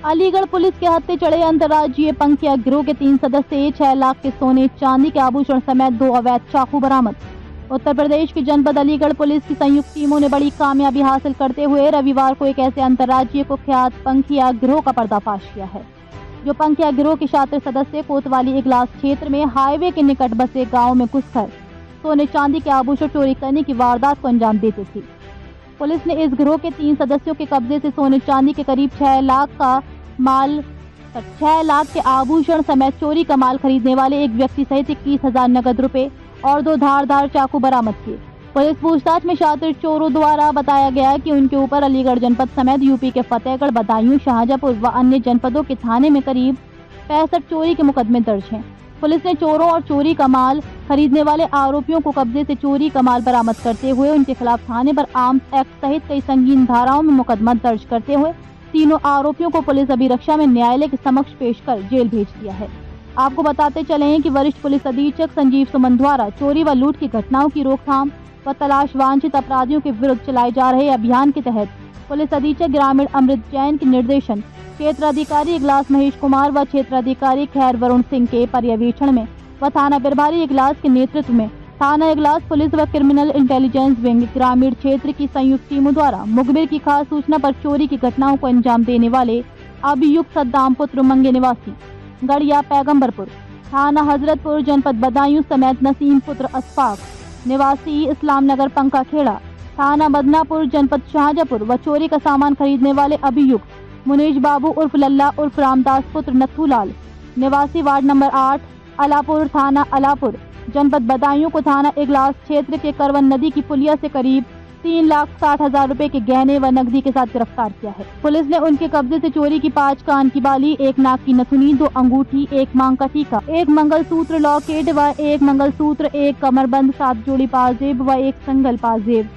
Aligarh police के हत्थे चढ़े अंतर्राज्यीय पंखिया गिरोह के 3 सदस्य 6 लाख के सोने चांदी के आभूषण समेत 2 अवैध चाकू बरामद। उत्तर प्रदेश की जनपद अलीगढ़ पुलिस की संयुक्त टीमों ने बड़ी कामयाबी हासिल करते हुए रविवार को एक ऐसे अंतर्राज्यीय कुख्यात पंखिया गिरोह का पर्दाफाश किया है, जो पंखिया गिरोह के शातिर सदस्य कोतवाली इगलास क्षेत्र में हाईवे के निकट बसे गाँव में घुसकर सोने चांदी के आभूषण चोरी करने की वारदात को अंजाम देते थे। पुलिस ने इस गिरोह के 3 सदस्यों के कब्जे से सोने चांदी के करीब 6 लाख के आभूषण समेत चोरी का माल खरीदने वाले एक व्यक्ति सहित 21,000 नकद रुपए और 2 धारदार चाकू बरामद किए। पुलिस पूछताछ में शातिर चोरों द्वारा बताया गया कि उनके ऊपर अलीगढ़ जनपद समेत यूपी के फतेहगढ़, बदायूं, शाहजहांपुर व अन्य जनपदों के थाने में करीब 65 चोरी के मुकदमे दर्ज हैं। पुलिस ने चोरों और चोरी का माल खरीदने वाले आरोपियों को कब्जे से चोरी का माल बरामद करते हुए उनके खिलाफ थाने पर आर्म्स एक्ट सहित कई संगीन धाराओं में मुकदमा दर्ज करते हुए तीनों आरोपियों को पुलिस अभिरक्षा में न्यायालय के समक्ष पेश कर जेल भेज दिया है। आपको बताते चले कि वरिष्ठ पुलिस अधीक्षक संजीव सुमन द्वारा चोरी व लूट की घटनाओं की रोकथाम व तलाश वांछित अपराधियों के विरुद्ध चलाए जा रहे अभियान के तहत पुलिस अधीक्षक ग्रामीण अमृत जैन के निर्देशन, क्षेत्र अधिकारी इगलास महेश कुमार व क्षेत्र अधिकारी खैर वरुण सिंह के पर्यवेक्षण में व थाना प्रभारी इगलास के नेतृत्व में थाना इगलास पुलिस व क्रिमिनल इंटेलिजेंस विंग ग्रामीण क्षेत्र की संयुक्त टीमों द्वारा मुखबिर की खास सूचना पर चोरी की घटनाओं को अंजाम देने वाले अभियुक्त सद्दाम पुत्र मंगे निवासी गड़िया पैगंबरपुर थाना हजरतपुर जनपद बदायूं समेत नसीम पुत्र अशफाक निवासी इस्लाम नगर पंका खेड़ा थाना बदनापुर जनपद शाहजहांपुर व चोरी का सामान खरीदने वाले अभियुक्त मुनीश बाबू उर्फ लल्ला उर्फ रामदास पुत्र नथुलाल निवासी वार्ड नंबर 8 अलापुर थाना अलापुर जनपद बदायूं को थाना इगलास क्षेत्र के करवन नदी की पुलिया से करीब 3,60,000 रुपए के गहने व नकदी के साथ गिरफ्तार किया है। पुलिस ने उनके कब्जे से चोरी की 5 कान की बाली, 1 नाक की नथुनी, 2 अंगूठी, 1 मांग का टीका, 1 मंगलसूत्र लॉकेट व 1 मंगलसूत्र, 1 कमरबंद, 7 जोड़ी पाजेब व 1 संगल पाजेब,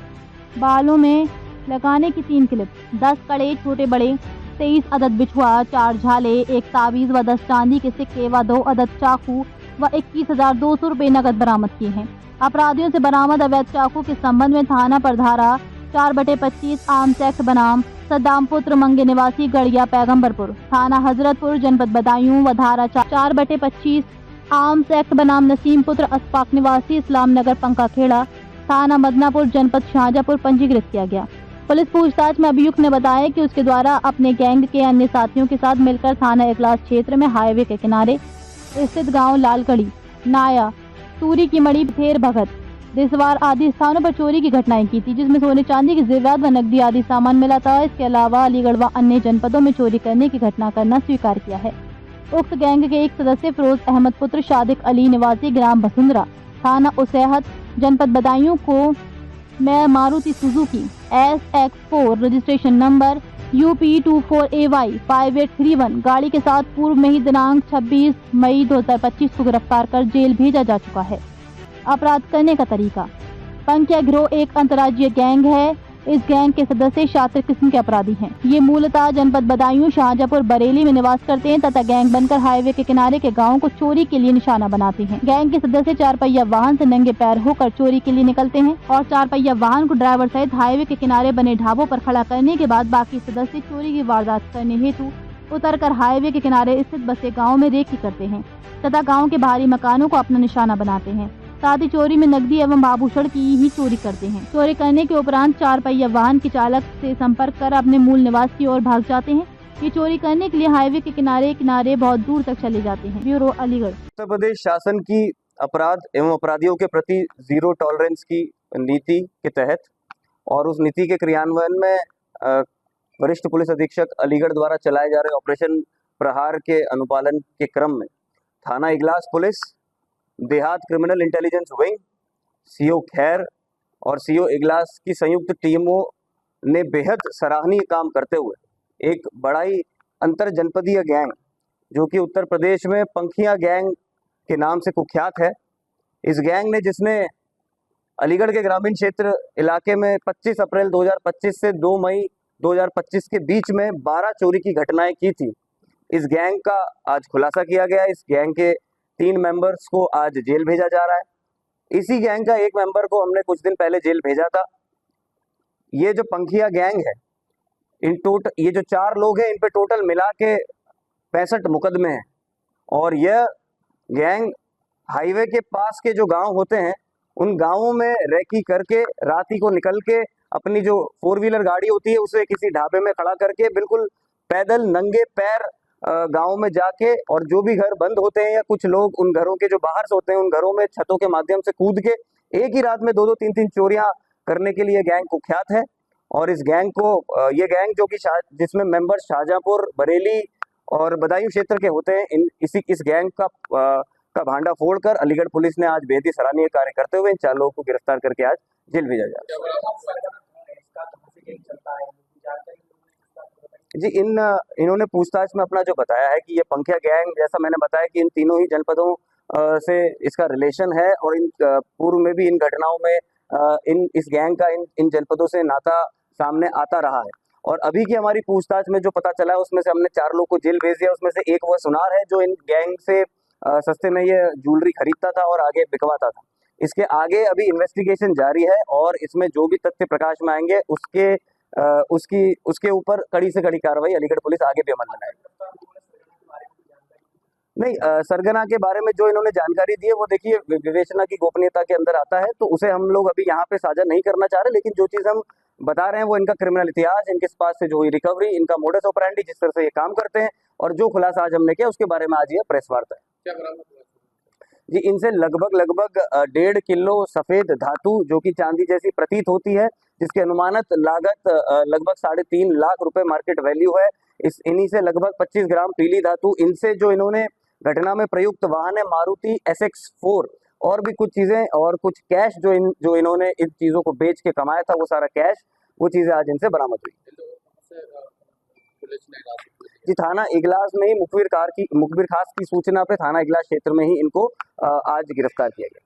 बालों में लगाने की 3 क्लिप, 10 कड़े छोटे बड़े, 23 अदद बिछुआ, 4 झाले, 1 ताबीज व 10 चांदी के सिक्के व 2 अदद चाकू व 21,200 रुपए नकद बरामद किए हैं। अपराधियों से बरामद अवैध चाकू के संबंध में थाना पर धारा 4/25 आर्म्स एक्ट बनाम सद्दाम पुत्र मंगे निवासी गड़िया पैगंबरपुर थाना हजरतपुर जनपद बदायूं व धारा 4/25 आर्म्स एक्ट बनाम नसीम पुत्र अशफाक निवासी इस्लाम नगर पंका खेड़ा थाना बदनापुर जनपद शाहजहांपुर पंजीकृत किया गया। पुलिस पूछताछ में अभियुक्त ने बताया कि उसके द्वारा अपने गैंग के अन्य साथियों के साथ मिलकर थाना इगलास क्षेत्र में हाईवे के किनारे स्थित गांव लालगढ़ी, नाया, सूरी की मड़ी, थेर भगत, दिसवार आदि स्थानों पर चोरी की घटनाएं की थी, जिसमें सोने चांदी के जेवरात व नकदी आदि सामान मिला था। इसके अलावा अलीगढ़ व अन्य जनपदों में चोरी करने की घटना करना स्वीकार किया है। उक्त गैंग के एक सदस्य फिरोज अहमद पुत्र सादिक अली निवासी ग्राम बसुंदरा थाना उसैहत जनपद बदायूं को मैं Maruti Suzuki SX4 registration number UP24AY 5831 गाड़ी के साथ पूर्व में ही दिनांक 26 मई 2025 को गिरफ्तार कर जेल भेजा जा चुका है। अपराध करने का तरीका। पंखिया गिरोह एक अंतर्राज्यीय गैंग है। इस गैंग के सदस्य शातिर किस्म के अपराधी हैं। ये मूलतः जनपद बदायूं, शाहजहांपुर, बरेली में निवास करते हैं तथा गैंग बनकर हाईवे के किनारे के गांवों को चोरी के लिए निशाना बनाते हैं। गैंग के सदस्य 4 पहिया वाहन से नंगे पैर होकर चोरी के लिए निकलते हैं और 4 पहिया वाहन को ड्राइवर सहित हाईवे के किनारे बने ढाबों पर खड़ा करने के बाद बाकी सदस्य चोरी की वारदात करने हेतु उतरकर हाईवे के किनारे स्थित बसे गाँव में रेकी करते हैं तथा गाँव के बाहरी मकानों को अपना निशाना बनाते हैं। साथ ही चोरी में नकदी एवं आभूषण की ही चोरी करते हैं। चोरी करने के उपरांत 4 पहिया वाहन के चालक से संपर्क कर अपने मूल निवास की ओर भाग जाते हैं। ये चोरी करने के लिए हाईवे के किनारे बहुत दूर तक चले जाते हैं। ब्यूरो अलीगढ़। उत्तर प्रदेश शासन की अपराध एवं अपराधियों के प्रति जीरो टॉलरेंस की नीति के तहत और उस नीति के क्रियान्वयन में वरिष्ठ पुलिस अधीक्षक अलीगढ़ द्वारा चलाए जा रहे ऑपरेशन प्रहार के अनुपालन के क्रम में थाना इगलास पुलिस, देहात क्रिमिनल इंटेलिजेंस विंग, CO खैर और CO इगलास की संयुक्त टीमों ने बेहद सराहनीय काम करते हुए एक बड़ा ही अंतर जनपदीय गैंग जो कि उत्तर प्रदेश में पंखिया गैंग के नाम से कुख्यात है, इस गैंग ने जिसने अलीगढ़ के ग्रामीण क्षेत्र इलाके में 25 अप्रैल 2025 से 2 मई 2025 के बीच में 12 चोरी की घटनाएं की थी। इस गैंग का आज खुलासा किया गया। इस गैंग के 3 मेंबर्स को आज जेल भेजा जा रहा है। इसी गैंग का एक मेंबर को हमने कुछ दिन पहले जेल भेजा था। ये जो पंखिया गैंग है, ये जो 4 लोग हैं इन पे टोटल मिला के 65 मुकदमे हैं। और यह गैंग हाईवे के पास के जो गांव होते हैं उन गांवों में रेकी करके रात ही को निकल के अपनी जो 4 व्हीलर गाड़ी होती है उसे किसी ढाबे में खड़ा करके बिल्कुल पैदल नंगे पैर गांव में जाके, और जो भी घर बंद होते हैं या कुछ लोग उन घरों के जो बाहर से होते हैं उन घरों में छतों के माध्यम से कूद के एक ही रात में 2-2 3-3 चोरियां करने के लिए गैंग कुख्यात है। और इस गैंग को ये गैंग जो कि जिसमें मेंबर्स शाहजहांपुर, बरेली और बदायूं क्षेत्र के होते हैं, इस गैंग का भांडा फोड़कर अलीगढ़ पुलिस ने आज बेहद ही सराहनीय कार्य करते हुए इन 4 लोगों को गिरफ्तार करके आज जेल भेजा जा रहा है। जी, इन्होंने पूछताछ में अपना जो बताया है कि ये पंखिया गैंग, जैसा मैंने बताया कि इन तीनों ही जनपदों से इसका रिलेशन है और इन पूर्व में भी इन घटनाओं में इस गैंग का इन जनपदों से नाता सामने आता रहा है। और अभी की हमारी पूछताछ में जो पता चला है उसमें से हमने 4 लोग को जेल भेज दिया। उसमें से एक वह सुनार है जो इन गैंग से सस्ते में ये ज्वेलरी खरीदता था और आगे बिकवाता था। इसके आगे अभी इन्वेस्टिगेशन जारी है और इसमें जो भी तथ्य प्रकाश में आएंगे उसके ऊपर कड़ी से कड़ी कार्रवाई अलीगढ़ पुलिस आगे भी अमल में लाएगी। नहीं, सरगना के बारे में जो इन्होंने जानकारी दी है वो देखिए विवेचना की गोपनीयता के अंदर आता है, तो उसे हम लोग अभी यहाँ पे साझा नहीं करना चाह रहे। लेकिन जो चीज हम बता रहे हैं वो इनका क्रिमिनल इतिहास, इनके पास से जो हुई रिकवरी, इनका मोडस ऑपरेंडी, जिस तरह से ये काम करते हैं और जो खुलासा आज हमने किया उसके बारे में आज ये प्रेस वार्ता है। क्या बरामद हुआ? जी, इनसे लगभग 1.5 किलो सफेद धातु जो कि चांदी जैसी प्रतीत होती है, जिसकी अनुमानित लागत लगभग 3.5 लाख रुपए मार्केट वैल्यू है। इन्हीं से लगभग 25 ग्राम पीली धातु, इनसे जो इन्होंने घटना में प्रयुक्त वाहन है मारुति SX4 और भी कुछ चीजें और कुछ कैश जो इन्होंने इन चीजों को बेच के कमाया था, वो सारा कैश, वो चीजें आज इनसे बरामद हुई। जी, थाना इगलास में ही मुखबिर खास की सूचना पे थाना इगलास क्षेत्र में ही इनको आज गिरफ्तार किया गया।